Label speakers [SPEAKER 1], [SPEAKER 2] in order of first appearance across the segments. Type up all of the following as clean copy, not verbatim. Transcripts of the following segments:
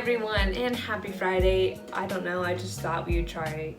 [SPEAKER 1] everyone, and happy Friday. I don't know, I just thought we would try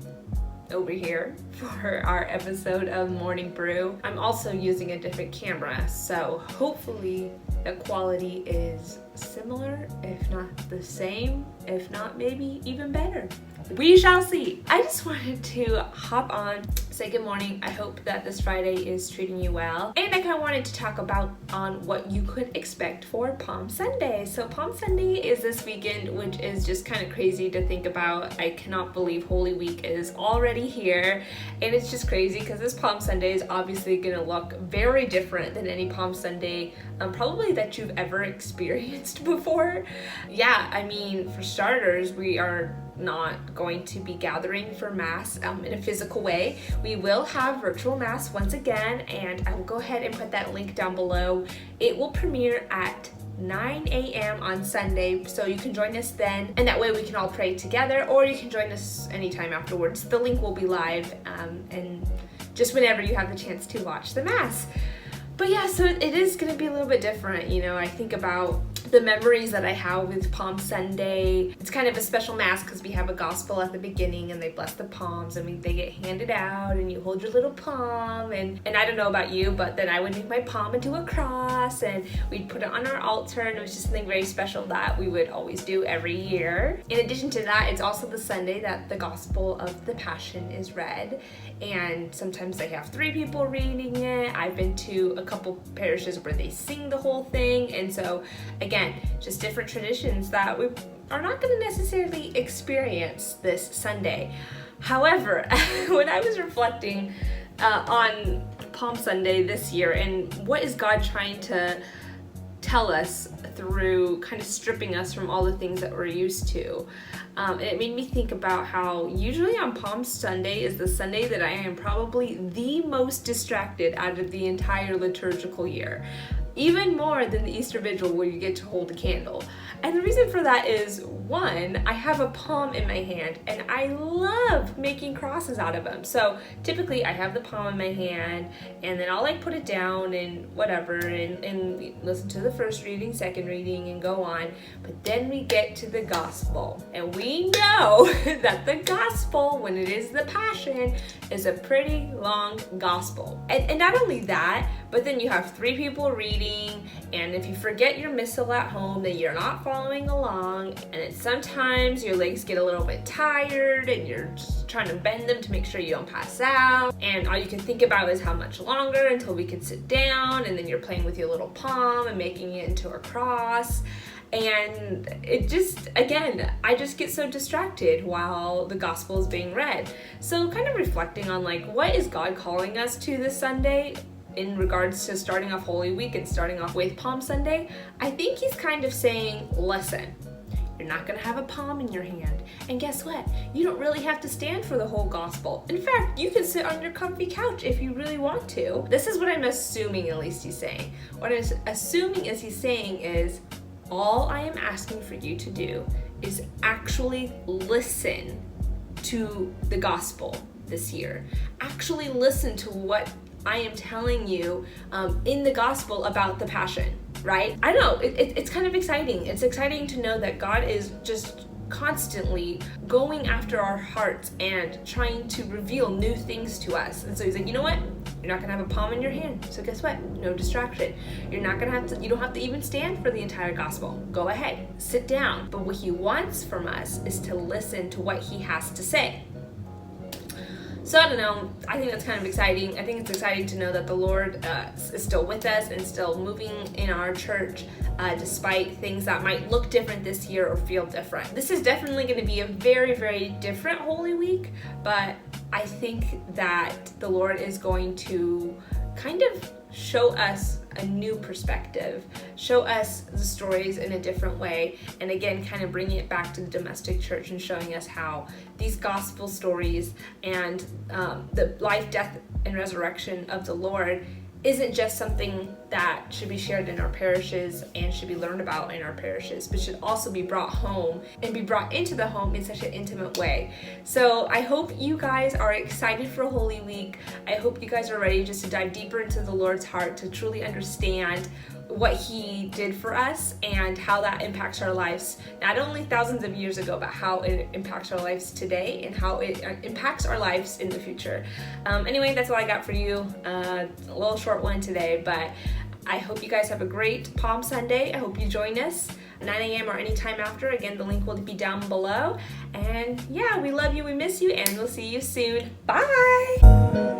[SPEAKER 1] over here for our episode of Morning Brew. I'm also using a different camera, so hopefully the quality is similar, if not the same, if not maybe even better. We shall see. I just wanted to hop on, say good morning. I hope that this Friday is treating you well. And I kind of wanted to talk about on what you could expect for Palm Sunday. So Palm Sunday is this weekend, which is just kind of crazy to think about. I cannot believe Holy Week is already here. And it's just crazy because this Palm Sunday is obviously going to look very different than any Palm Sunday probably that you've ever experienced before. Yeah, I mean, for starters, we are not going to be gathering for Mass in a physical way. We will have virtual Mass once again, and I will go ahead and put that link down below. It will premiere at 9 a.m. on Sunday, so you can join us then, and that way we can all pray together, or you can join us anytime afterwards. The link will be live, and just whenever you have the chance to watch the Mass. But yeah, so it is going to be a little bit different. You know, I think about the memories that I have with Palm Sunday. It's kind of a special Mass because we have a gospel at the beginning and they bless the palms and they get handed out and you hold your little palm. And I don't know about you, but then I would make my palm into a cross and we'd put it on our altar, and it was just something very special that we would always do every year. In addition to that, it's also the Sunday that the Gospel of the Passion is read. And sometimes they have 3 people reading it. I've been to a couple parishes where they sing the whole thing. And so again, just different traditions that we are not going to necessarily experience this Sunday. However, when I was reflecting on Palm Sunday this year and what is God trying to tell us through kind of stripping us from all the things that we're used to, it made me think about how usually on Palm Sunday is the Sunday that I am probably the most distracted out of the entire liturgical year. Even more than the Easter Vigil where you get to hold a candle. And the reason for that is, one, I have a palm in my hand and I love making crosses out of them. So typically I have the palm in my hand and then I'll like put it down and whatever and listen to the first reading, second reading, and go on. But then we get to the gospel, and we know that the gospel, when it is the Passion, is a pretty long gospel. And not only that, but then you have 3 people reading, and if you forget your missal at home, then you're not following along, and then sometimes your legs get a little bit tired and you're just trying to bend them to make sure you don't pass out, and all you can think about is how much longer until we can sit down, and then you're playing with your little palm and making it into a cross. And it just, again, I just get so distracted while the gospel is being read. So kind of reflecting on like, what is God calling us to this Sunday in regards to starting off Holy Week and starting off with Palm Sunday? I think he's kind of saying, listen, you're not going to have a palm in your hand. And guess what? You don't really have to stand for the whole gospel. In fact, you can sit on your comfy couch if you really want to. This is what I'm assuming, at least he's saying. What I'm assuming is he's saying is, all I am asking for you to do is actually listen to the gospel this year. Actually listen to what I am telling you in the gospel about the Passion, right? I don't know, it's kind of exciting. It's exciting to know that God is just constantly going after our hearts and trying to reveal new things to us. And so he's like, you know what? You're not gonna have a palm in your hand. So guess what? No distraction. You don't have to even stand for the entire gospel. Go ahead, sit down. But what he wants from us is to listen to what he has to say. So I don't know, I think that's kind of exciting. I think it's exciting to know that the Lord is still with us and still moving in our church despite things that might look different this year or feel different. This is definitely going to be a very, very different Holy Week, but I think that the Lord is going to kind of show us a new perspective, show us the stories in a different way, and again, kind of bringing it back to the domestic church and showing us how these gospel stories and the life, death, and resurrection of the Lord isn't just something that should be shared in our parishes and should be learned about in our parishes, but should also be brought home and be brought into the home in such an intimate way. So I hope you guys are excited for Holy Week. I hope you guys are ready just to dive deeper into the Lord's heart, to truly understand what He did for us and how that impacts our lives, not only thousands of years ago, but how it impacts our lives today and how it impacts our lives in the future. Anyway, that's all I got for you. A little short one today, but I hope you guys have a great Palm Sunday. I hope you join us 9 a.m. or anytime after. Again, the link will be down below. And yeah, we love you, we miss you, and we'll see you soon. Bye!